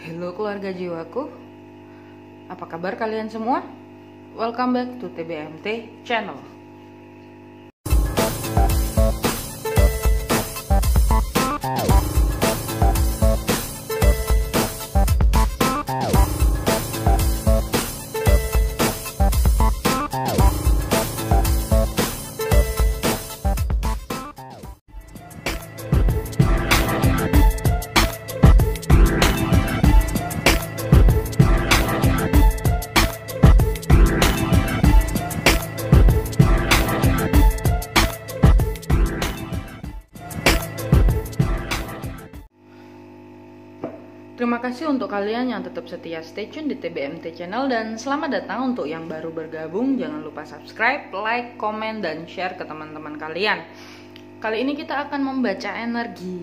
Halo keluarga jiwaku, apa kabar kalian semua? Welcome back to TBMT channel. Terima kasih untuk kalian yang tetap setia stay tune di TBMT channel, dan selamat datang untuk yang baru bergabung. Jangan lupa subscribe, like, komen, dan share ke teman-teman kalian. Kali ini kita akan membaca energi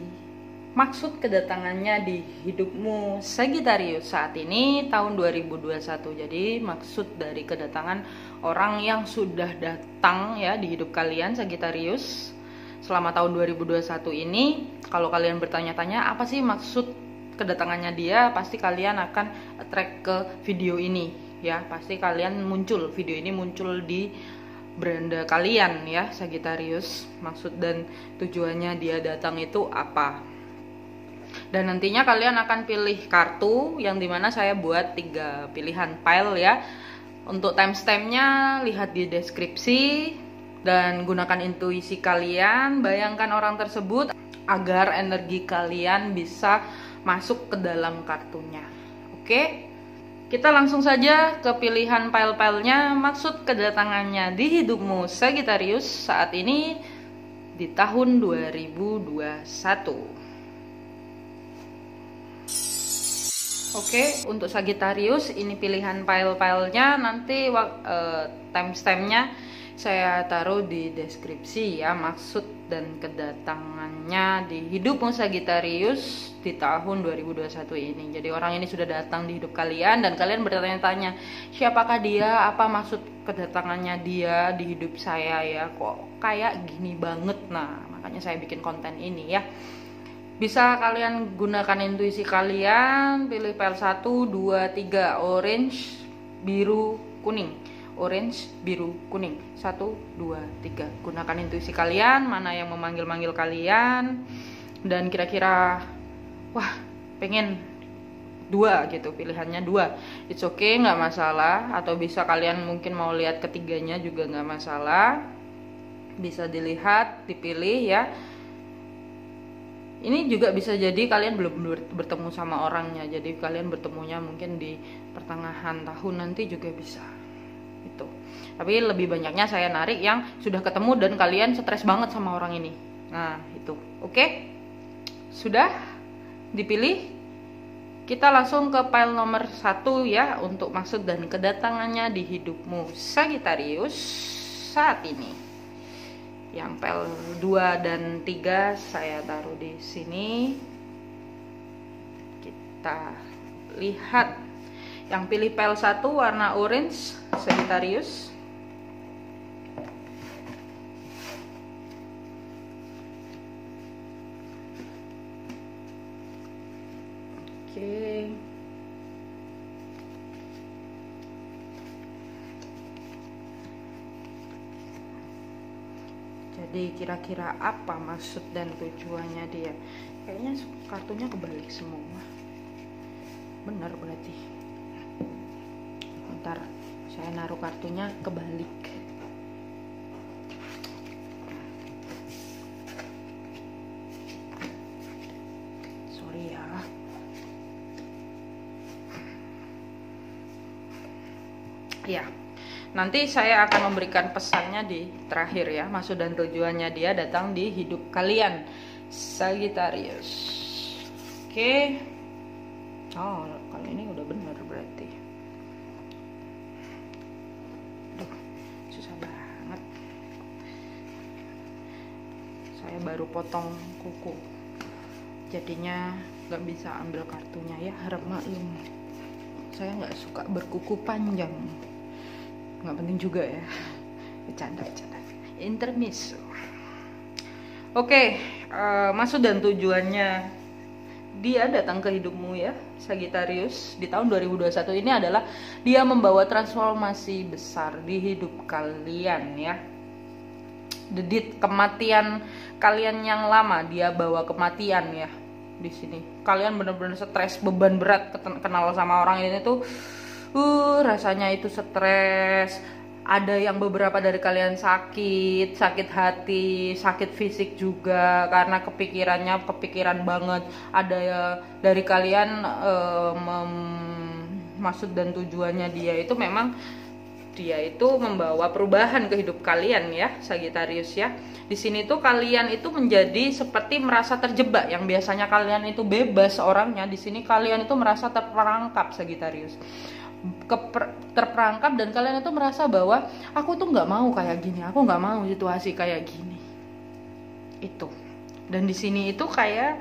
maksud kedatangannya di hidupmu Sagittarius saat ini tahun 2021. Jadi maksud dari kedatangan orang yang sudah datang ya di hidup kalian Sagittarius selama tahun 2021 ini. Kalau kalian bertanya-tanya apa sih maksud kedatangannya dia, pasti kalian akan attract ke video ini ya. Pasti kalian video ini muncul di beranda kalian ya Sagittarius. Maksud dan tujuannya dia datang itu apa. Dan nantinya kalian akan pilih kartu yang dimana saya buat 3 pilihan pile ya. Untuk timestampnya lihat di deskripsi, dan gunakan intuisi kalian, bayangkan orang tersebut agar energi kalian bisa masuk ke dalam kartunya. Oke, kita langsung saja ke pilihan pile-pilenya. Maksud kedatangannya di hidupmu Sagittarius saat ini di tahun 2021. Oke, untuk Sagittarius ini pilihan pile-pilenya. Nanti timestampnya saya taruh di deskripsi ya. Maksud dan kedatangannya di hidupmu Sagittarius di tahun 2021 ini. Jadi orang ini sudah datang di hidup kalian dan kalian bertanya-tanya, siapakah dia? Apa maksud kedatangannya dia di hidup saya ya? Kok kayak gini banget? Nah, makanya saya bikin konten ini ya. Bisa kalian gunakan intuisi kalian, pilih pile 1, 2, 3, orange, biru, kuning. Orange, biru, kuning. 1, 2, 3. Gunakan intuisi kalian, mana yang memanggil-manggil kalian. Dan kira-kira, wah, pengen 2 gitu, pilihannya 2. It's okay, nggak masalah. Atau bisa kalian mungkin mau lihat ketiganya juga nggak masalah. Bisa dilihat, dipilih ya. Ini juga bisa jadi kalian belum bertemu sama orangnya. Jadi kalian bertemunya mungkin di pertengahan tahun nanti juga bisa. Itu. Tapi lebih banyaknya saya narik yang sudah ketemu dan kalian stres banget sama orang ini. Nah, itu. Oke? Sudah dipilih? Kita langsung ke pile nomor 1 ya, untuk maksud dan kedatangannya di hidupmu Sagittarius saat ini. Yang pile 2 dan 3 saya taruh di sini. Kita lihat. Yang pilih pile 1 warna orange Sagittarius. Oke. Jadi kira-kira apa maksud dan tujuannya dia? Kayaknya kartunya kebalik semua. Benar berarti. Bentar, saya naruh kartunya kebalik. Sorry ya. Ya. Nanti saya akan memberikan pesannya di terakhir ya. Maksud dan tujuannya dia datang di hidup kalian Sagittarius. Oke. Oh, kali ini udah bener berarti. Aduh, susah banget. Saya baru potong kuku. Jadinya gak bisa ambil kartunya ya, harap maklum. Saya gak suka berkuku panjang. Nggak penting juga ya, bercanda intermezzo. Oke, maksud dan tujuannya dia datang ke hidupmu ya Sagittarius di tahun 2021 ini adalah dia membawa transformasi besar di hidup kalian ya. Dedit kematian kalian yang lama, dia bawa kematian ya di sini. Kalian benar-benar stres, beban berat kenal sama orang ini tuh rasanya itu stres. Ada yang beberapa dari kalian sakit hati, sakit fisik juga karena kepikiran banget. Ada ya dari kalian maksud dan tujuannya dia itu memang dia itu membawa perubahan ke hidup kalian ya Sagittarius ya. Di sini tuh kalian itu menjadi seperti merasa terjebak, yang biasanya kalian itu bebas orangnya, di sini kalian itu merasa terperangkap Sagittarius. Terperangkap dan kalian itu merasa bahwa aku tuh nggak mau kayak gini, aku nggak mau situasi kayak gini itu. Dan di sini itu kayak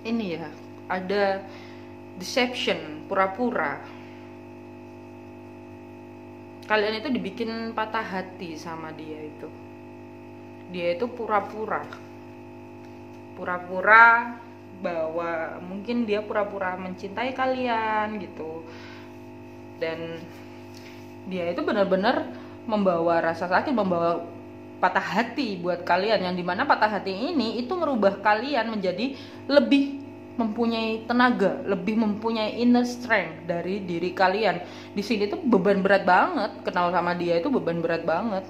ini ya, ada deception, pura-pura. Kalian itu dibikin patah hati sama dia itu. Dia itu pura-pura bahwa mungkin dia pura-pura mencintai kalian gitu. Dan dia itu benar-benar membawa rasa sakit, membawa patah hati buat kalian, yang dimana patah hati ini itu merubah kalian menjadi lebih mempunyai tenaga, lebih mempunyai inner strength dari diri kalian. Di sini tuh beban berat banget, kenal sama dia itu beban berat banget.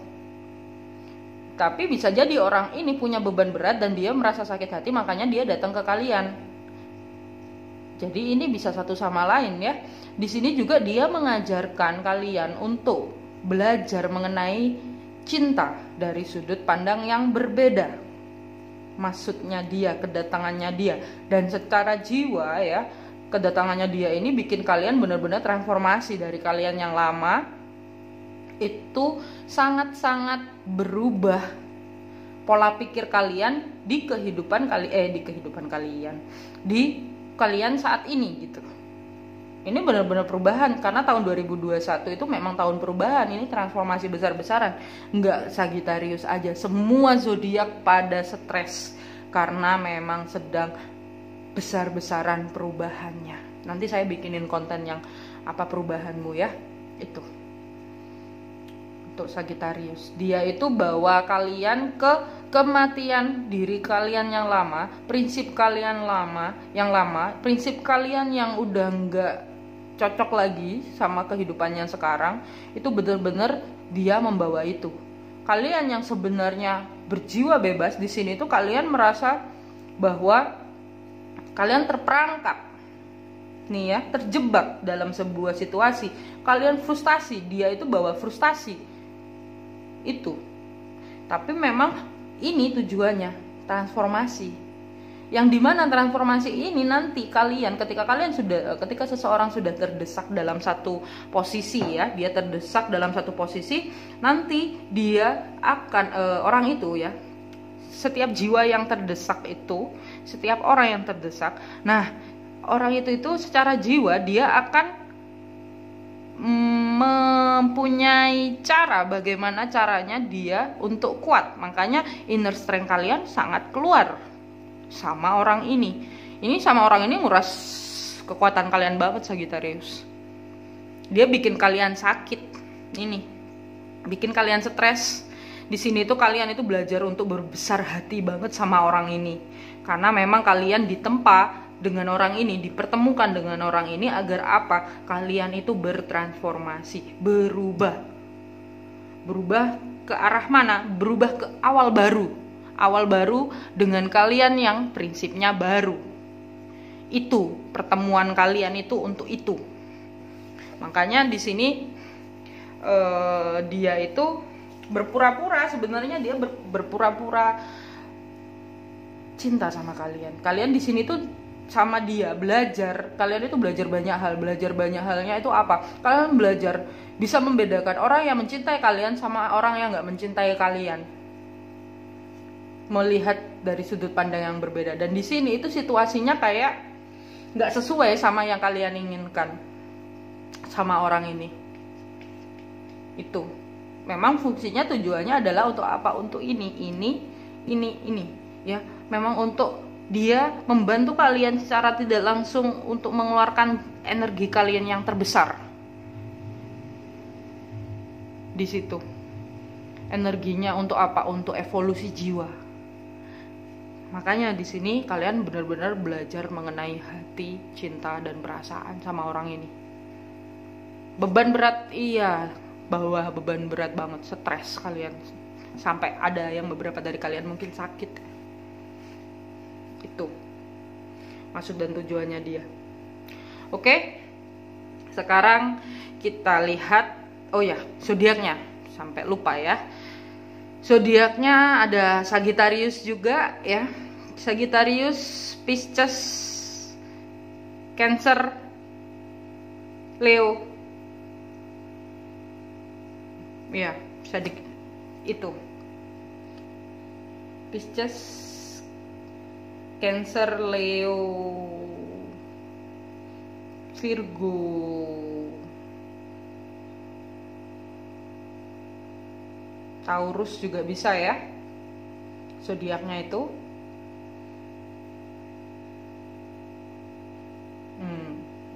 Tapi bisa jadi orang ini punya beban berat dan dia merasa sakit hati, makanya dia datang ke kalian. Jadi ini bisa satu sama lain ya. Di sini juga dia mengajarkan kalian untuk belajar mengenai cinta dari sudut pandang yang berbeda. Maksudnya dia, kedatangannya dia, dan secara jiwa ya, kedatangannya dia ini bikin kalian benar-benar transformasi dari kalian yang lama. Itu sangat-sangat berubah pola pikir kalian di kehidupan kalian saat ini gitu. Ini benar-benar perubahan, karena tahun 2021 itu memang tahun perubahan, ini transformasi besar-besaran. Enggak Sagittarius aja, semua zodiak pada stres karena memang sedang besar-besaran perubahannya. Nanti saya bikinin konten yang apa perubahanmu ya, itu. Untuk Sagittarius, dia itu bawa kalian ke kematian diri kalian yang lama, prinsip kalian yang lama, prinsip kalian yang udah nggak cocok lagi sama kehidupan yang sekarang. Itu benar-benar dia membawa itu. Kalian yang sebenarnya berjiwa bebas di sini tuh kalian merasa bahwa kalian terperangkap nih ya, terjebak dalam sebuah situasi. Kalian frustasi, dia itu bawa frustasi itu. Tapi memang ini tujuannya transformasi, yang dimana transformasi ini nanti kalian ketika seseorang sudah terdesak dalam satu posisi ya, dia terdesak dalam satu posisi, nanti dia akan orang itu ya, setiap jiwa yang terdesak itu, setiap orang yang terdesak, nah orang itu secara jiwa dia akan mempunyai cara, bagaimana caranya dia untuk kuat. Makanya inner strength kalian sangat keluar sama orang ini. Ini sama orang ini nguras kekuatan kalian banget Sagittarius. Dia bikin kalian sakit, ini bikin kalian stres. Di sini tuh kalian itu belajar untuk berbesar hati banget sama orang ini, karena memang kalian ditempa dengan orang ini, dipertemukan dengan orang ini agar apa? Kalian itu bertransformasi, berubah ke arah mana? Berubah ke awal baru dengan kalian yang prinsipnya baru. Itu pertemuan kalian itu untuk itu. Makanya di sini dia itu berpura-pura, sebenarnya dia berpura-pura cinta sama kalian. Kalian di sini tuh sama dia belajar, kalian itu belajar banyak halnya itu apa? Kalian belajar bisa membedakan orang yang mencintai kalian sama orang yang nggak mencintai kalian, melihat dari sudut pandang yang berbeda. Dan di sini itu situasinya kayak nggak sesuai sama yang kalian inginkan sama orang ini. Itu memang fungsinya, tujuannya adalah untuk apa? Untuk ini ya, memang untuk dia membantu kalian secara tidak langsung untuk mengeluarkan energi kalian yang terbesar. Di situ energinya untuk apa? Untuk evolusi jiwa. Makanya di sini kalian benar-benar belajar mengenai hati, cinta, dan perasaan sama orang ini. Beban berat, iya, bahwa beban berat banget, stres kalian. Sampai ada yang beberapa dari kalian mungkin sakit. Itu maksud dan tujuannya dia. Oke, sekarang kita lihat, oh ya, zodiaknya. Sampai lupa ya. Zodiaknya ada Sagittarius juga ya. Sagittarius, Pisces, Cancer, Leo. Ya, itu. Pisces, Cancer, Leo, Virgo. Taurus juga bisa ya, zodiaknya itu.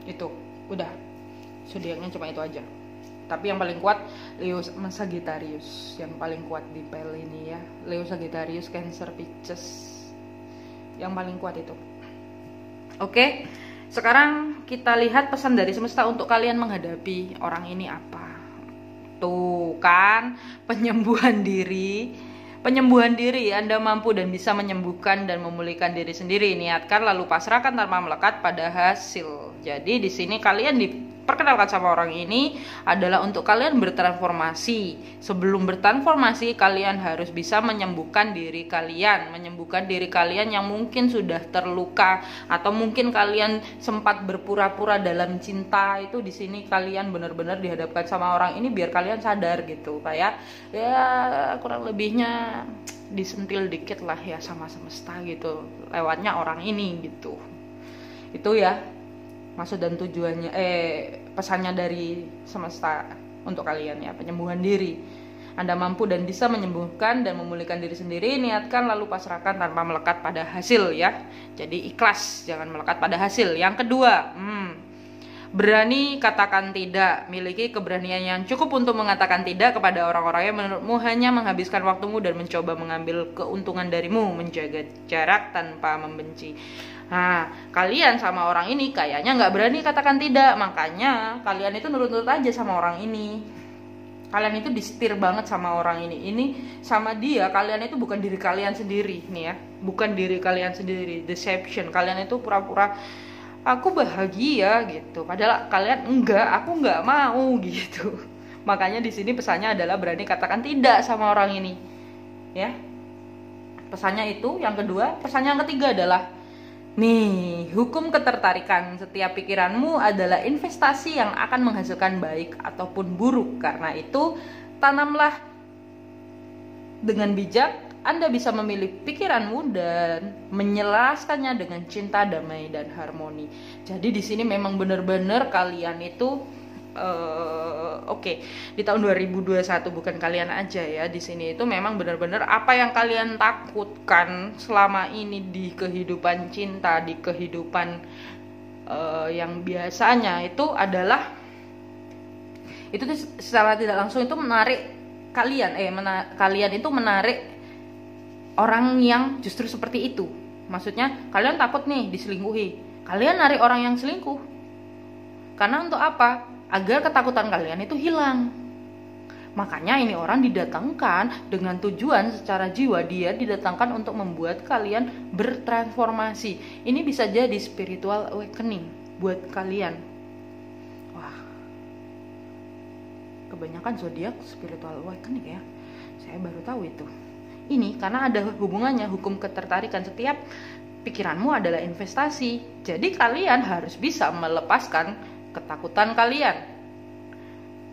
Itu udah, zodiaknya cuma itu aja. Tapi yang paling kuat Leo sama Sagittarius, yang paling kuat di pel ini ya. Leo, Sagittarius, Cancer, Pisces, yang paling kuat itu. Oke, sekarang kita lihat pesan dari semesta untuk kalian menghadapi orang ini apa. Tuh kan, penyembuhan diri. Anda mampu dan bisa menyembuhkan dan memulihkan diri sendiri. Niatkan lalu pasrahkan tanpa melekat pada hasil. Jadi di sini kalian diperkenalkan sama orang ini adalah untuk kalian bertransformasi. Sebelum bertransformasi, kalian harus bisa menyembuhkan diri kalian yang mungkin sudah terluka atau mungkin kalian sempat berpura-pura dalam cinta. Itu di sini kalian benar-benar dihadapkan sama orang ini biar kalian sadar gitu, kayak ya kurang lebihnya disentil dikit lah ya sama semesta gitu lewatnya orang ini gitu. Itu ya maksud dan tujuannya, pesannya dari semesta untuk kalian ya, penyembuhan diri. Anda mampu dan bisa menyembuhkan dan memulihkan diri sendiri. Niatkan lalu pasrahkan tanpa melekat pada hasil ya. Jadi ikhlas, jangan melekat pada hasil. Yang kedua, berani katakan tidak. Miliki keberanian yang cukup untuk mengatakan tidak kepada orang-orang yang menurutmu hanya menghabiskan waktumu dan mencoba mengambil keuntungan darimu. Menjaga jarak tanpa membenci. Nah, kalian sama orang ini kayaknya nggak berani katakan tidak. Makanya kalian itu nurut-nurut aja sama orang ini. Kalian itu disetir banget sama orang ini. Ini sama dia, kalian itu bukan diri kalian sendiri nih ya. Bukan diri kalian sendiri, deception. Kalian itu pura-pura aku bahagia gitu. Padahal kalian enggak, aku enggak mau gitu. Makanya di sini pesannya adalah berani katakan tidak sama orang ini. Ya. Pesannya itu yang kedua, pesannya yang ketiga adalah nih, hukum ketertarikan. Setiap pikiranmu adalah investasi yang akan menghasilkan baik ataupun buruk. Karena itu, tanamlah dengan bijak. Anda bisa memilih pikiranmu dan menjelaskannya dengan cinta, damai, dan harmoni. Jadi di sini memang benar-benar kalian itu di tahun 2021 bukan kalian aja ya, di sini itu memang benar-benar apa yang kalian takutkan selama ini di kehidupan cinta, di kehidupan yang biasanya itu adalah itu secara tidak langsung itu menarik kalian kalian itu menarik orang yang justru seperti itu. Maksudnya kalian takut nih diselingkuhi, kalian narik orang yang selingkuh. Karena untuk apa? Agar ketakutan kalian itu hilang. Makanya ini orang didatangkan dengan tujuan secara jiwa. Dia didatangkan untuk membuat kalian bertransformasi. Ini bisa jadi spiritual awakening buat kalian. Wah, kebanyakan zodiak spiritual awakening ya. Saya baru tahu itu. Ini karena ada hubungannya, hukum ketertarikan. Setiap pikiranmu adalah investasi. Jadi kalian harus bisa melepaskan ketakutan kalian.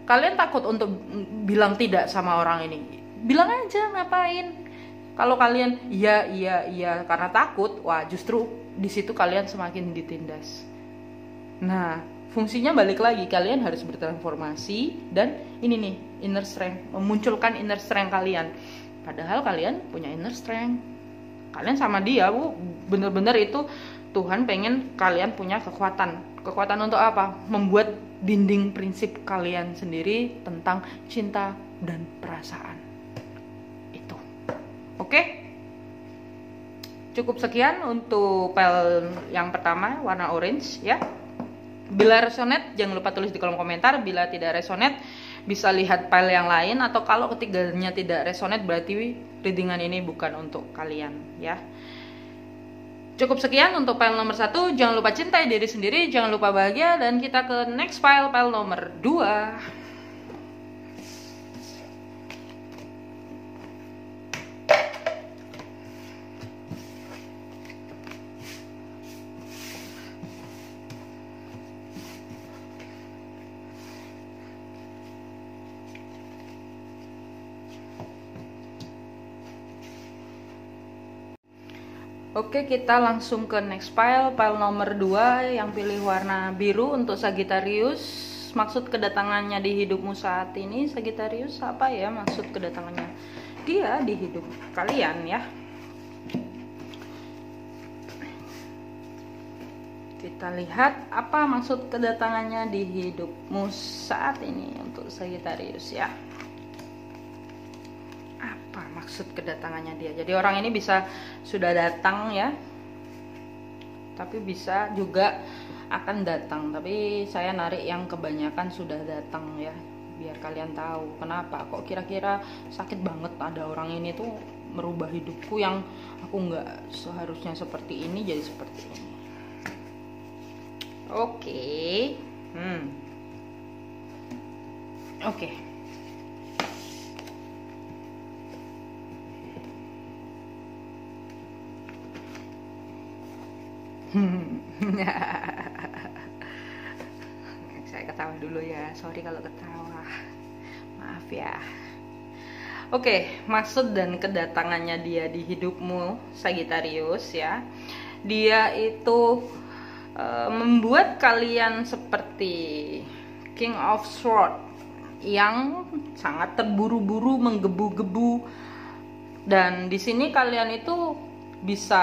Kalian takut untuk bilang tidak sama orang ini, bilang aja, ngapain? Kalau kalian iya karena takut, wah justru di situ kalian semakin ditindas. Nah, fungsinya balik lagi, kalian harus bertransformasi dan ini nih, inner strength, memunculkan inner strength kalian. Padahal kalian punya inner strength. kalian sama dia, bener-bener itu Tuhan pengen kalian punya kekuatan untuk apa? Membuat dinding prinsip kalian sendiri tentang cinta dan perasaan itu. Oke? Cukup sekian untuk pel yang pertama, warna orange ya. Bila resonate jangan lupa tulis di kolom komentar. Bila tidak resonate bisa lihat file yang lain, atau kalau ketiganya tidak resonate berarti readingan ini bukan untuk kalian ya. Cukup sekian untuk file nomor 1. Jangan lupa cintai diri sendiri, jangan lupa bahagia, dan kita ke next file nomor 2. Oke, kita langsung ke next file nomor 2 yang pilih warna biru untuk Sagittarius. Maksud kedatangannya di hidupmu saat ini, Sagittarius, apa ya maksud kedatangannya dia di hidup kalian ya? Kita lihat apa maksud kedatangannya di hidupmu saat ini untuk Sagittarius ya. Maksud kedatangannya dia. Jadi orang ini bisa sudah datang ya, tapi bisa juga akan datang. Tapi saya narik yang kebanyakan sudah datang ya, biar kalian tahu kenapa kok kira-kira sakit banget ada orang ini tuh merubah hidupku yang aku nggak seharusnya seperti ini jadi seperti ini. Oke. Saya ketawa dulu ya, sorry kalau ketawa, maaf ya. Oke, maksud dan kedatangannya dia di hidupmu Sagittarius ya, dia itu membuat kalian seperti King of Swords yang sangat terburu-buru, menggebu-gebu, dan di sini kalian itu bisa.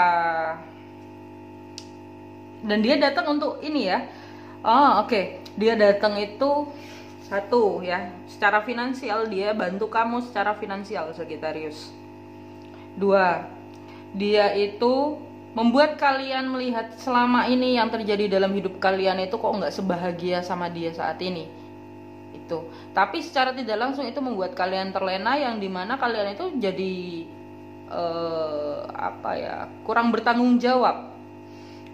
Dan dia datang untuk ini ya. Dia datang itu satu ya, secara finansial dia bantu kamu secara finansial Sagittarius. 2, dia itu membuat kalian melihat selama ini yang terjadi dalam hidup kalian itu kok nggak sebahagia sama dia saat ini. Itu. Tapi secara tidak langsung itu membuat kalian terlena, yang dimana kalian itu jadi kurang bertanggung jawab.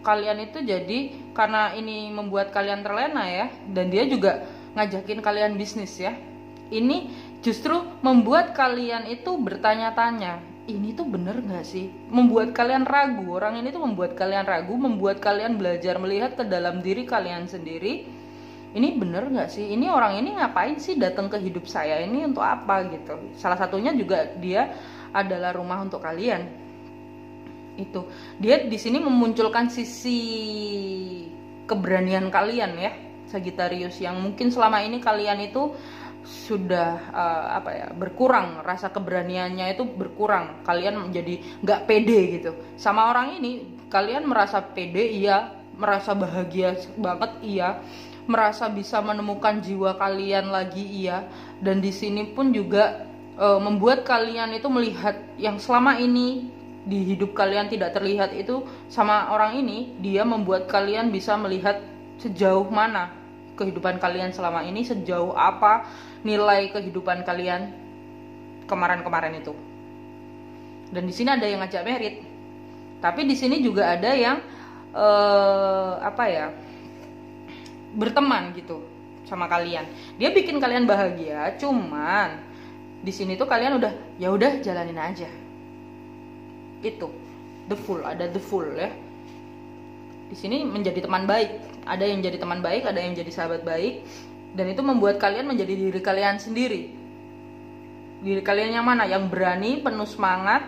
Kalian itu jadi, karena ini membuat kalian terlena ya, dan dia juga ngajakin kalian bisnis ya, ini justru membuat kalian itu bertanya-tanya, ini tuh bener gak sih? Membuat kalian ragu, orang ini tuh membuat kalian ragu, membuat kalian belajar melihat ke dalam diri kalian sendiri. Ini bener gak sih? Ini orang ini ngapain sih datang ke hidup saya ini, untuk apa gitu. Salah satunya juga dia adalah rumah untuk kalian. Itu dia di sini memunculkan sisi keberanian kalian ya Sagittarius, yang mungkin selama ini kalian itu sudah berkurang, rasa keberaniannya itu berkurang, kalian menjadi nggak pede gitu sama orang ini. Kalian merasa pede iya, merasa bahagia banget iya, merasa bisa menemukan jiwa kalian lagi iya, dan di sini pun juga membuat kalian itu melihat yang selama ini di hidup kalian tidak terlihat itu sama orang ini. Dia membuat kalian bisa melihat sejauh mana kehidupan kalian selama ini, sejauh apa nilai kehidupan kalian kemarin-kemarin itu. Dan di sini ada yang ngajak merit, tapi di sini juga ada yang berteman gitu sama kalian. Dia bikin kalian bahagia, cuman di sini tuh kalian udah jalanin aja. Itu ada the full ya. Di sini menjadi teman baik, ada yang jadi teman baik, ada yang jadi sahabat baik, dan itu membuat kalian menjadi diri kalian sendiri. Diri kalian yang mana? Yang berani, penuh semangat.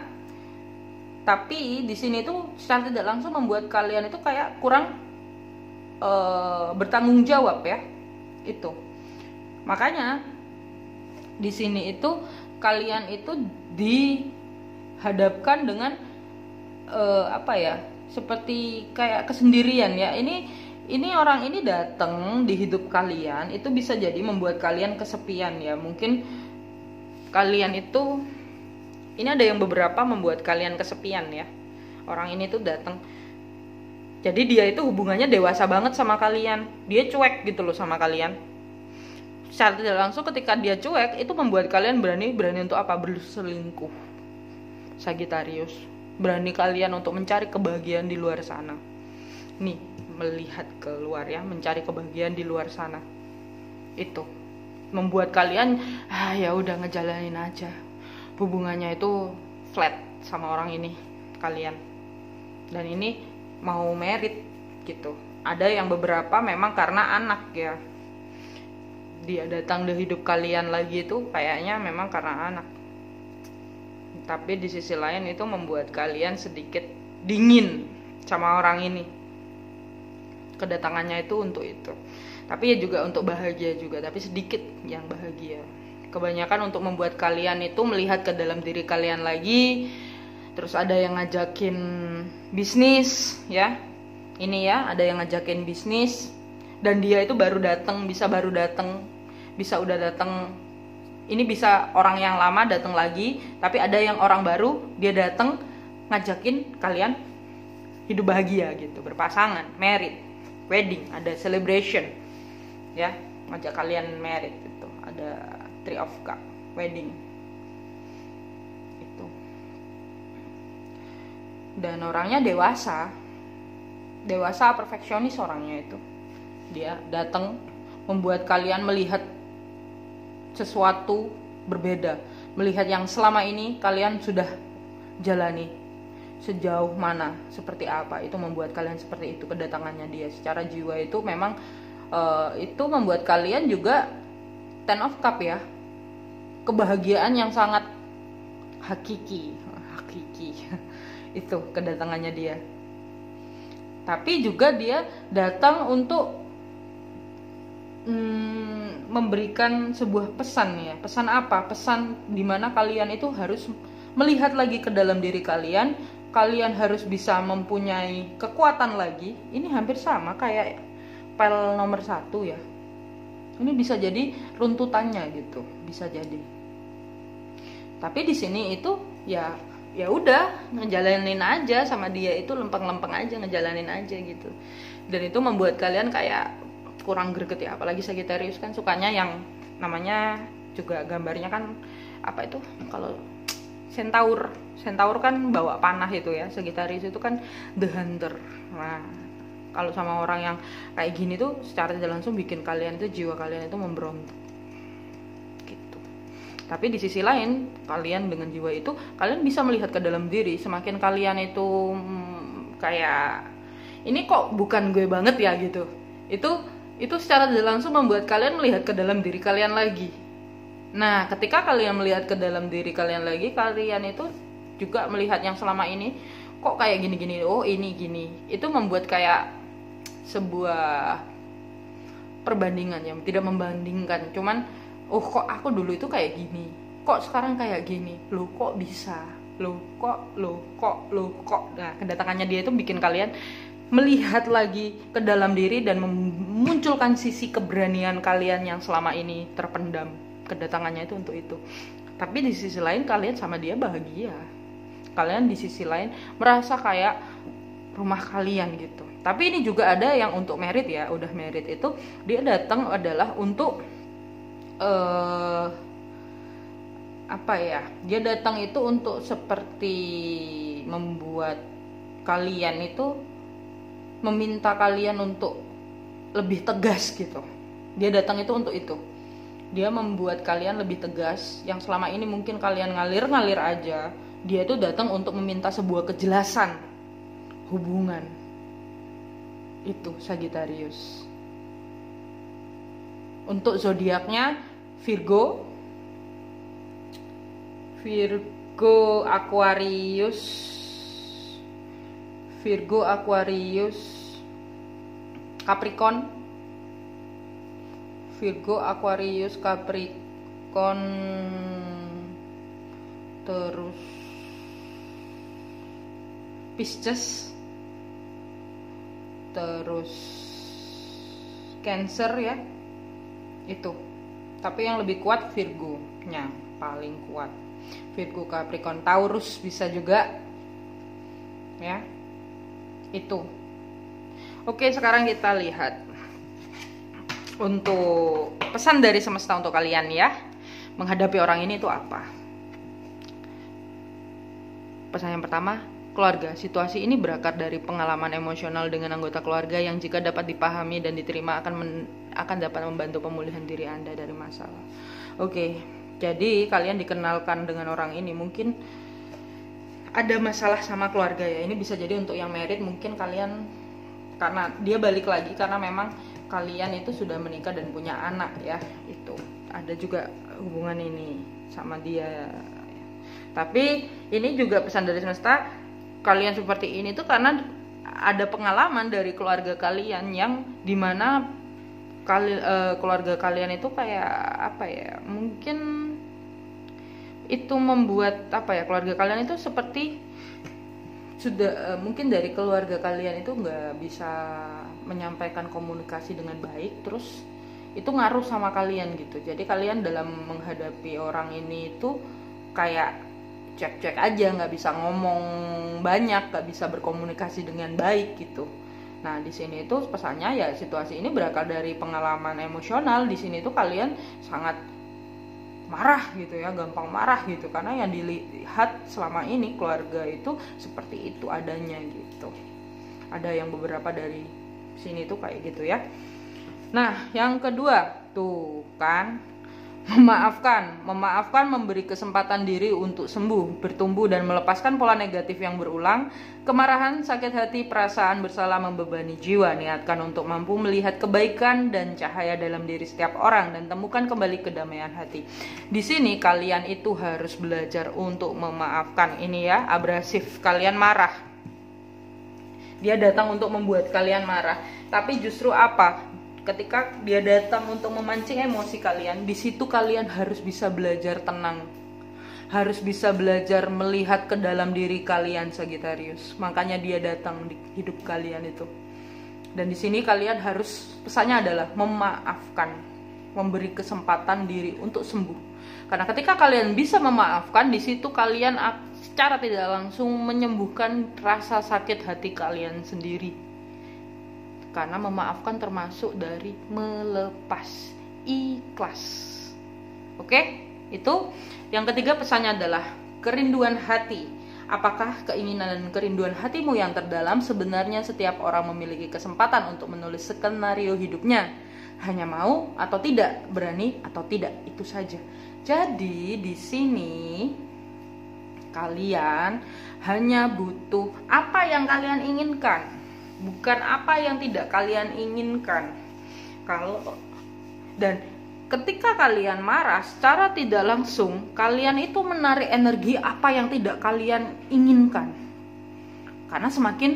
Tapi di sini tuh secara tidak langsung membuat kalian itu kayak kurang bertanggung jawab ya. Itu. Makanya di sini itu kalian itu dihadapkan dengan apa ya, seperti kayak kesendirian ya. Ini orang ini datang di hidup kalian itu bisa jadi membuat kalian kesepian ya. Mungkin kalian itu, ini ada yang beberapa membuat kalian kesepian ya. Orang ini tuh datang, jadi dia itu hubungannya dewasa banget sama kalian, dia cuek gitu loh sama kalian. Secara tidak langsung ketika dia cuek itu membuat kalian berani untuk apa? Berselingkuh. Sagittarius, berani kalian untuk mencari kebahagiaan di luar sana. Nih, melihat keluar ya, mencari kebahagiaan di luar sana. Itu membuat kalian ya udah ngejalanin aja. Hubungannya itu flat sama orang ini kalian. Dan ini mau merit gitu. Ada yang beberapa memang karena anak ya. Dia datang di hidup kalian lagi itu kayaknya memang karena anak. Tapi di sisi lain itu membuat kalian sedikit dingin sama orang ini. Kedatangannya itu untuk itu. Tapi ya juga untuk bahagia juga, tapi sedikit yang bahagia. Kebanyakan untuk membuat kalian itu melihat ke dalam diri kalian lagi. Terus ada yang ngajakin bisnis ya. Ini ya, ada yang ngajakin bisnis dan dia itu baru datang, bisa udah datang. Ini bisa orang yang lama datang lagi, tapi ada yang orang baru dia datang ngajakin kalian hidup bahagia gitu, berpasangan, married, wedding, ada celebration. Ya, ngajak kalian married gitu. Ada Three of Cup, wedding. Dan orangnya dewasa perfeksionis orangnya itu. Dia datang membuat kalian melihat sesuatu berbeda, melihat yang selama ini kalian sudah jalani sejauh mana, seperti apa. Itu membuat kalian seperti itu kedatangannya dia. Secara jiwa itu memang itu membuat kalian juga Ten of Cup ya, kebahagiaan yang sangat hakiki itu kedatangannya dia. Tapi juga dia datang untuk memberikan sebuah pesan ya. Pesan apa? Pesan dimana kalian itu harus melihat lagi ke dalam diri kalian. Kalian harus bisa mempunyai kekuatan lagi. Ini hampir sama kayak pel nomor 1 ya. Ini bisa jadi runtutannya gitu, bisa jadi. Tapi di sini itu ya udah ngejalanin aja sama dia, itu lempeng-lempeng aja, ngejalanin aja gitu. Dan itu membuat kalian kayak kurang greget ya, apalagi Sagittarius kan sukanya yang namanya juga gambarnya kan apa itu, kalau Centaur kan bawa panah itu ya. Sagittarius itu kan the hunter. Nah, kalau sama orang yang kayak gini tuh secara tidak langsung bikin kalian tuh, jiwa kalian itu memberontak. Tapi di sisi lain, kalian dengan jiwa itu, kalian bisa melihat ke dalam diri. Semakin kalian itu kayak, ini kok bukan gue banget ya gitu. Itu secara tidak langsung membuat kalian melihat ke dalam diri kalian lagi. Nah, ketika kalian melihat ke dalam diri kalian lagi, kalian itu juga melihat yang selama ini, kok kayak gini-gini, oh ini gini. Itu membuat kayak sebuah perbandingan yang tidak membandingkan, cuman oh kok aku dulu itu kayak gini, kok sekarang kayak gini, loh kok bisa, loh kok. Nah, kedatangannya dia itu bikin kalian melihat lagi ke dalam diri dan memunculkan sisi keberanian kalian yang selama ini terpendam. Kedatangannya itu untuk itu. Tapi di sisi lain kalian sama dia bahagia. Kalian di sisi lain merasa kayak rumah kalian gitu. Tapi ini juga ada yang untuk merit ya, udah merit itu dia datang adalah untuk apa ya, dia datang itu untuk seperti membuat kalian itu, meminta kalian untuk lebih tegas gitu. Dia datang itu untuk itu, dia membuat kalian lebih tegas. Yang selama ini mungkin kalian ngalir aja, dia itu datang untuk meminta sebuah kejelasan hubungan. Itu Sagittarius. Untuk zodiaknya Virgo, Aquarius, Capricorn, terus Pisces, terus Cancer ya, itu. Tapi yang lebih kuat Virgo nya paling kuat. Virgo, Capricorn, Taurus bisa juga ya, itu. Oke, sekarang kita lihat untuk pesan dari semesta untuk kalian ya, menghadapi orang ini itu apa. Pesan yang pertama, keluarga. Situasi ini berakar dari pengalaman emosional dengan anggota keluarga yang jika dapat dipahami dan diterima akan dapat membantu pemulihan diri Anda dari masalah. Oke, jadi kalian dikenalkan dengan orang ini, mungkin ada masalah sama keluarga ya. Ini bisa jadi untuk yang married, mungkin kalian, karena dia balik lagi karena memang kalian itu sudah menikah dan punya anak ya, itu ada juga hubungan ini sama dia. Tapi ini juga pesan dari semesta, kalian seperti ini tuh karena ada pengalaman dari keluarga kalian yang dimana keluarga kalian itu kayak apa ya, mungkin itu membuat apa ya, keluarga kalian itu seperti sudah mungkin dari keluarga kalian itu nggak bisa menyampaikan komunikasi dengan baik, terus itu ngaruh sama kalian gitu. Jadi kalian dalam menghadapi orang ini itu kayak cek-cek aja, nggak bisa ngomong banyak, nggak bisa berkomunikasi dengan baik gitu. Nah di sini itu pesannya ya, situasi ini berakar dari pengalaman emosional. Di sini tuh kalian sangat marah gitu ya, gampang marah gitu, karena yang dilihat selama ini keluarga itu seperti itu adanya gitu. Ada yang beberapa dari sini tuh kayak gitu ya. Nah yang kedua tuh kan, memaafkan memberi kesempatan diri untuk sembuh, bertumbuh dan melepaskan pola negatif yang berulang. Kemarahan, sakit hati, perasaan bersalah membebani jiwa. Niatkan untuk mampu melihat kebaikan dan cahaya dalam diri setiap orang dan temukan kembali kedamaian hati. Di sini kalian itu harus belajar untuk memaafkan. Ini ya, abrasif, kalian marah. Dia datang untuk membuat kalian marah, tapi justru apa? Ketika dia datang untuk memancing emosi kalian, di situ kalian harus bisa belajar tenang, harus bisa belajar melihat ke dalam diri kalian, Sagittarius. Makanya dia datang di hidup kalian itu. Dan di sini kalian harus, pesannya adalah memaafkan, memberi kesempatan diri untuk sembuh. Karena ketika kalian bisa memaafkan, di situ kalian secara tidak langsung menyembuhkan rasa sakit hati kalian sendiri. Karena memaafkan termasuk dari melepas, ikhlas. Oke, itu. Yang ketiga pesannya adalah kerinduan hati. Apakah keinginan dan kerinduan hatimu yang terdalam? Sebenarnya setiap orang memiliki kesempatan untuk menulis skenario hidupnya. Hanya mau atau tidak, berani atau tidak, itu saja. Jadi di sini kalian hanya butuh apa yang kalian inginkan, bukan apa yang tidak kalian inginkan. Dan ketika kalian marah, secara tidak langsung kalian itu menarik energi apa yang tidak kalian inginkan. Karena semakin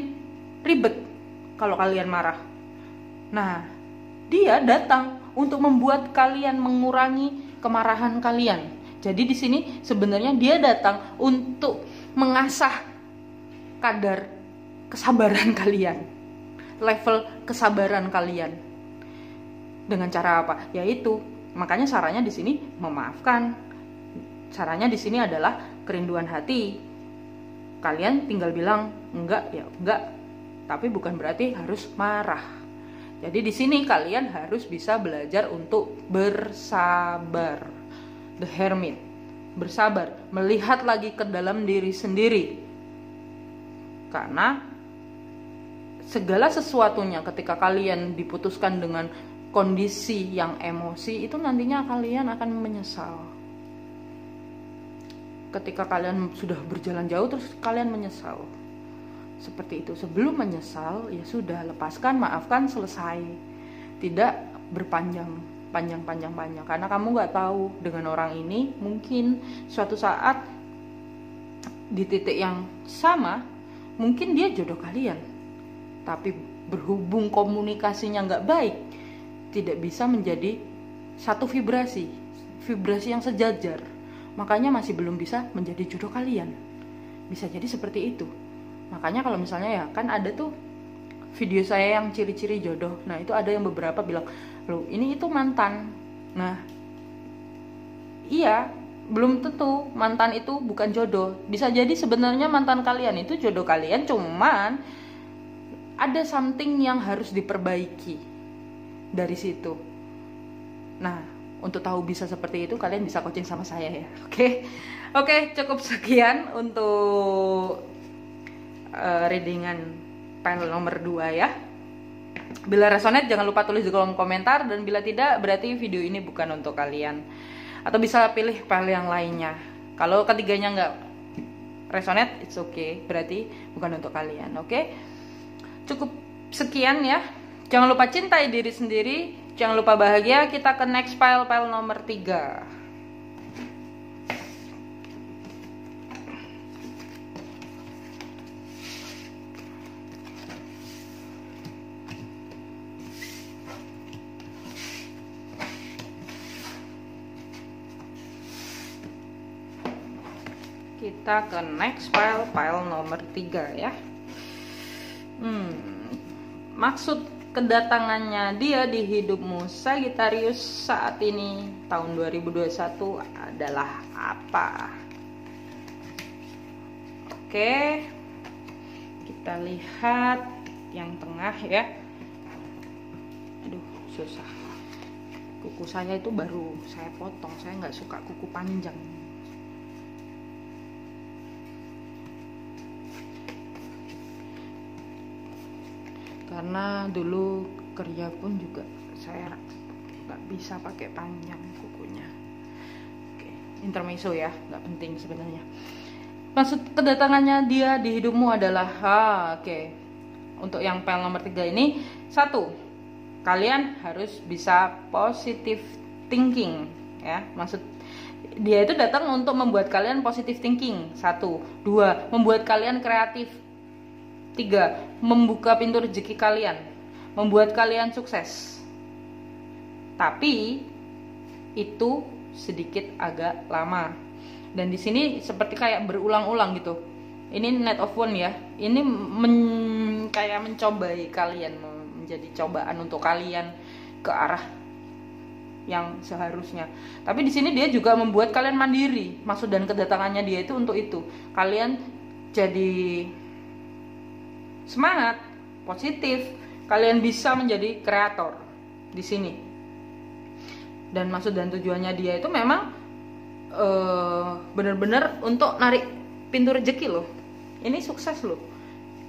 ribet kalau kalian marah. Nah, dia datang untuk membuat kalian mengurangi kemarahan kalian. Jadi di sini sebenarnya dia datang untuk mengasah kadar kesabaran kalian, level kesabaran kalian. Dengan cara apa? Yaitu, makanya caranya di sini memaafkan. Caranya di sini adalah kerinduan hati. Kalian tinggal bilang enggak ya enggak, tapi bukan berarti harus marah. Jadi di sini kalian harus bisa belajar untuk bersabar. The Hermit, bersabar, melihat lagi ke dalam diri sendiri. Karena segala sesuatunya ketika kalian diputuskan dengan kondisi yang emosi, itu nantinya kalian akan menyesal. Ketika kalian sudah berjalan jauh terus kalian menyesal. Seperti itu. Sebelum menyesal, ya sudah, lepaskan, maafkan, selesai. Tidak berpanjang-panjang. Karena kamu gak tahu dengan orang ini, mungkin suatu saat di titik yang sama, mungkin dia jodoh kalian. Tapi berhubung komunikasinya nggak baik, tidak bisa menjadi satu vibrasi yang sejajar. Makanya masih belum bisa menjadi jodoh kalian. Bisa jadi seperti itu. Makanya kalau misalnya ya kan ada tuh video saya yang ciri-ciri jodoh. Nah itu ada yang beberapa bilang, loh ini itu mantan. Nah iya, belum tentu mantan itu bukan jodoh. Bisa jadi sebenarnya mantan kalian itu jodoh kalian, cuman ada something yang harus diperbaiki dari situ. Nah, untuk tahu bisa seperti itu kalian bisa coaching sama saya ya. Oke, cukup sekian untuk readingan panel nomor 2 ya. Bila resonate jangan lupa tulis di kolom komentar, dan bila tidak berarti video ini bukan untuk kalian. Atau bisa pilih file yang lainnya. Kalau ketiganya nggak resonate, it's okay, berarti bukan untuk kalian. Cukup sekian ya. Jangan lupa cintai diri sendiri, jangan lupa bahagia. Kita ke next file nomor 3. Kita ke next file nomor 3 ya. Maksud kedatangannya dia di hidupmu Sagittarius saat ini tahun 2021 adalah apa? Oke, kita lihat yang tengah ya. Aduh, susah. Kuku saya itu baru saya potong, saya nggak suka kuku panjang. Karena dulu kerja pun juga saya nggak bisa pakai panjang kukunya. Intermezzo ya, nggak penting sebenarnya. Maksud kedatangannya dia di hidupmu adalah untuk yang file nomor 3 ini, 1, kalian harus bisa positive thinking ya. Maksud dia itu datang untuk membuat kalian positive thinking. 1, 2, membuat kalian kreatif. 3, membuka pintu rezeki kalian, membuat kalian sukses. Tapi itu sedikit agak lama. Dan di sini seperti kayak berulang-ulang gitu. Ini Knight of Wands ya. Ini kayak mencobai kalian, menjadi cobaan untuk kalian ke arah yang seharusnya. Tapi di sini dia juga membuat kalian mandiri. Maksud dan kedatangannya dia itu untuk itu. Kalian jadi semangat, positif, kalian bisa menjadi kreator di sini. Dan maksud dan tujuannya dia itu memang benar-benar untuk narik pintu rezeki loh. Ini sukses loh.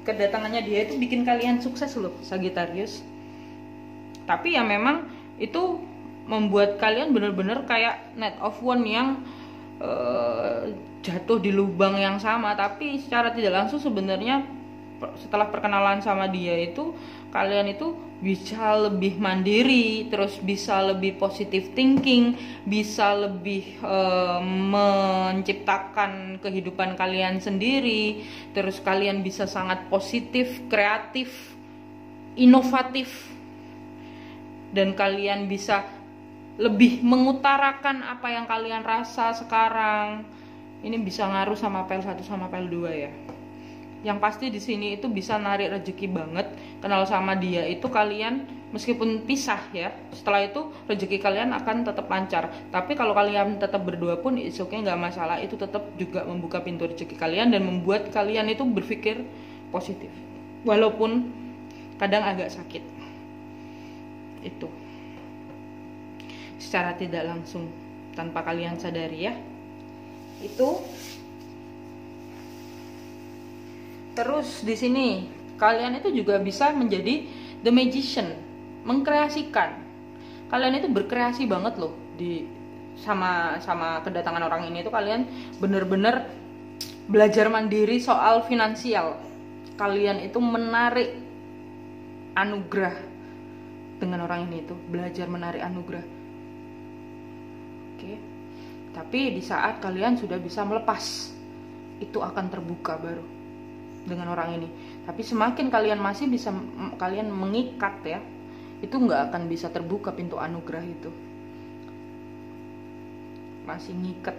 Kedatangannya dia itu bikin kalian sukses loh, Sagittarius. Tapi ya memang itu membuat kalian benar-benar kayak Knight of Wands yang jatuh di lubang yang sama. Tapi secara tidak langsung sebenarnya setelah perkenalan sama dia itu kalian itu bisa lebih mandiri, terus bisa lebih positive thinking, bisa lebih menciptakan kehidupan kalian sendiri, terus kalian bisa sangat positif, kreatif, inovatif, dan kalian bisa lebih mengutarakan apa yang kalian rasa sekarang. Ini bisa ngaruh sama file 1 sama file 2 ya. Yang pasti di sini itu bisa narik rezeki banget. Kenal sama dia itu kalian meskipun pisah ya, setelah itu rezeki kalian akan tetap lancar. Tapi kalau kalian tetap berdua pun it's okay, nggak masalah. Itu tetap juga membuka pintu rezeki kalian dan membuat kalian itu berpikir positif, walaupun kadang agak sakit. Itu secara tidak langsung tanpa kalian sadari ya. Itu terus di sini kalian itu juga bisa menjadi the magician, mengkreasikan. Kalian itu berkreasi banget loh di sama kedatangan orang ini itu. Kalian bener-bener belajar mandiri soal finansial. Kalian itu menarik anugerah dengan orang ini itu, belajar menarik anugerah. Oke. Tapi di saat kalian sudah bisa melepas, itu akan terbuka baru dengan orang ini. Tapi semakin kalian masih bisa kalian mengikat ya, itu nggak akan bisa terbuka pintu anugerah itu. Masih ngikat.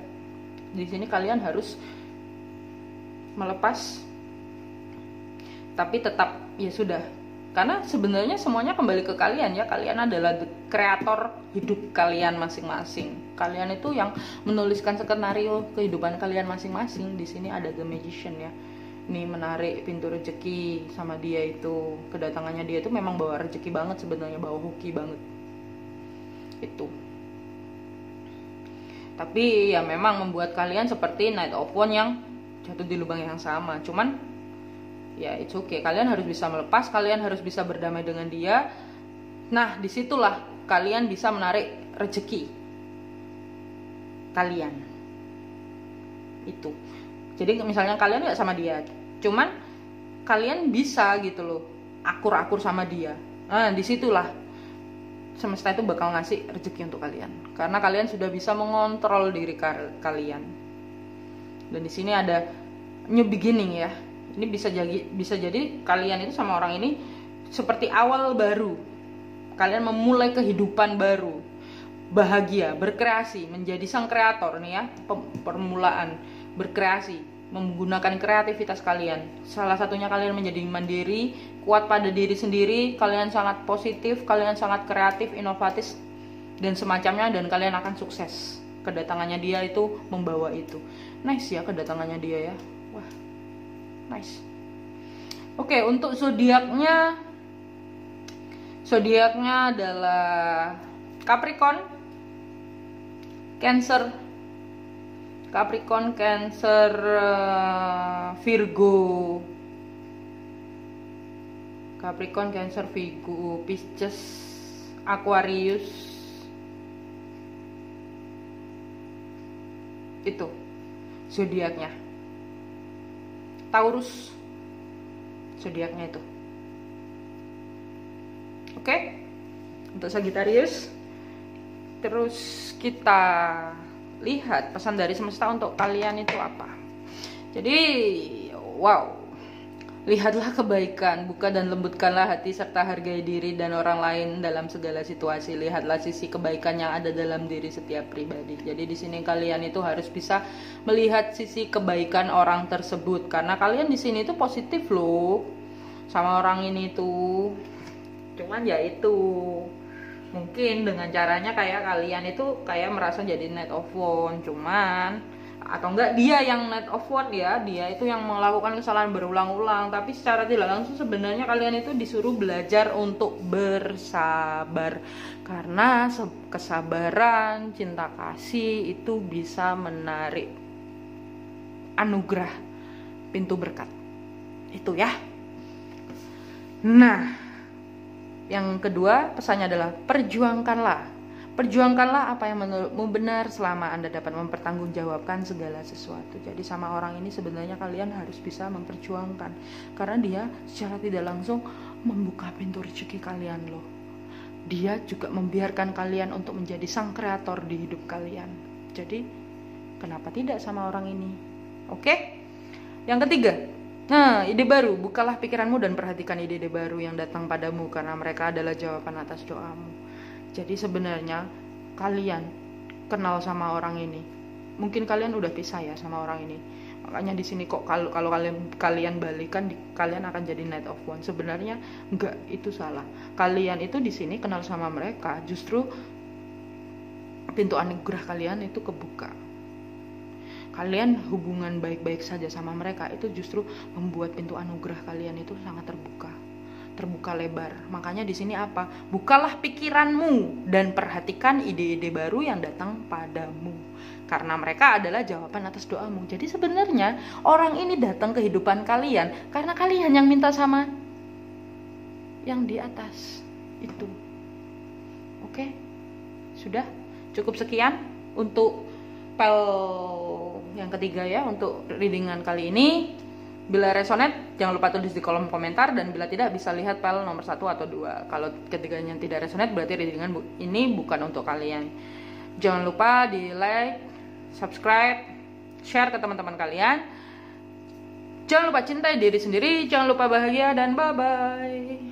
Di sini kalian harus melepas Tapi tetap ya sudah, karena sebenarnya semuanya kembali ke kalian ya. Kalian adalah kreator hidup kalian masing-masing. Kalian itu yang menuliskan skenario kehidupan kalian masing-masing. Di sini ada The Magician ya. Ini menarik pintu rezeki sama dia itu. Kedatangannya dia itu memang bawa rezeki banget sebenarnya, bawa hoki banget. Itu. Tapi ya memang membuat kalian seperti Knight of Wands yang jatuh di lubang yang sama. Cuman ya it's okay, kalian harus bisa melepas, kalian harus bisa berdamai dengan dia. Nah disitulah kalian bisa menarik rezeki kalian itu. Jadi misalnya kalian gak sama dia, cuman kalian bisa gitu loh akur-akur sama dia. Nah disitulah semesta itu bakal ngasih rezeki untuk kalian, karena kalian sudah bisa mengontrol diri kalian. Dan di sini ada new beginning ya. Ini bisa jadi kalian itu sama orang ini seperti awal baru. Kalian memulai kehidupan baru, bahagia, berkreasi, menjadi sang kreator nih ya. Permulaan berkreasi, menggunakan kreativitas kalian. Salah satunya kalian menjadi mandiri, kuat pada diri sendiri. Kalian sangat positif, kalian sangat kreatif, inovatif dan semacamnya, dan kalian akan sukses. Kedatangannya dia itu membawa itu. Nice ya kedatangannya dia ya. Wah, nice. Oke, untuk zodiaknya adalah Capricorn, Cancer, Virgo, Capricorn, Cancer, Virgo, Pisces, Aquarius. Itu zodiaknya. Taurus zodiaknya itu. Oke. Untuk Sagittarius, terus kita lihat pesan dari semesta untuk kalian itu apa. Jadi wow, lihatlah kebaikan, buka dan lembutkanlah hati serta hargai diri dan orang lain dalam segala situasi. Lihatlah sisi kebaikan yang ada dalam diri setiap pribadi. Jadi di sini kalian itu harus bisa melihat sisi kebaikan orang tersebut, karena kalian di sini itu positif loh sama orang ini tuh. Cuman ya itu mungkin dengan caranya kayak kalian itu kayak merasa jadi Knight of Wands, cuman atau enggak dia yang Knight of Wands ya, dia itu yang melakukan kesalahan berulang-ulang. Tapi secara tidak langsung sebenarnya kalian itu disuruh belajar untuk bersabar, karena kesabaran, cinta kasih itu bisa menarik anugerah, pintu berkat itu ya. Nah, yang kedua pesannya adalah perjuangkanlah apa yang menurutmu benar selama Anda dapat mempertanggungjawabkan segala sesuatu. Jadi sama orang ini sebenarnya kalian harus bisa memperjuangkan, karena dia secara tidak langsung membuka pintu rezeki kalian loh. Dia juga membiarkan kalian untuk menjadi sang kreator di hidup kalian. Jadi kenapa tidak sama orang ini? Oke? Yang ketiga, nah, ide baru. Bukalah pikiranmu dan perhatikan ide-ide baru yang datang padamu, karena mereka adalah jawaban atas doamu. Jadi sebenarnya kalian kenal sama orang ini. Mungkin kalian udah pisah ya sama orang ini. Makanya di sini kok kalau kalian balikan, kalian akan jadi Knight of Wands. Sebenarnya enggak, itu salah. Kalian itu di sini kenal sama mereka, justru pintu anugerah kalian itu kebuka. Kalian hubungan baik-baik saja sama mereka, itu justru membuat pintu anugerah kalian itu sangat terbuka lebar. Makanya di sini apa? Bukalah pikiranmu dan perhatikan ide-ide baru yang datang padamu, karena mereka adalah jawaban atas doamu. Jadi sebenarnya orang ini datang ke kehidupan kalian karena kalian yang minta sama yang di atas itu. Oke? Sudah cukup sekian untuk pel yang ketiga ya, untuk readingan kali ini. Bila resonate jangan lupa tulis di kolom komentar, dan bila tidak bisa lihat pel nomor 1 atau 2. Kalau ketiganya tidak resonate berarti readingan ini bukan untuk kalian. Jangan lupa di like, subscribe, share ke teman-teman kalian. Jangan lupa cintai diri sendiri, jangan lupa bahagia, dan bye bye.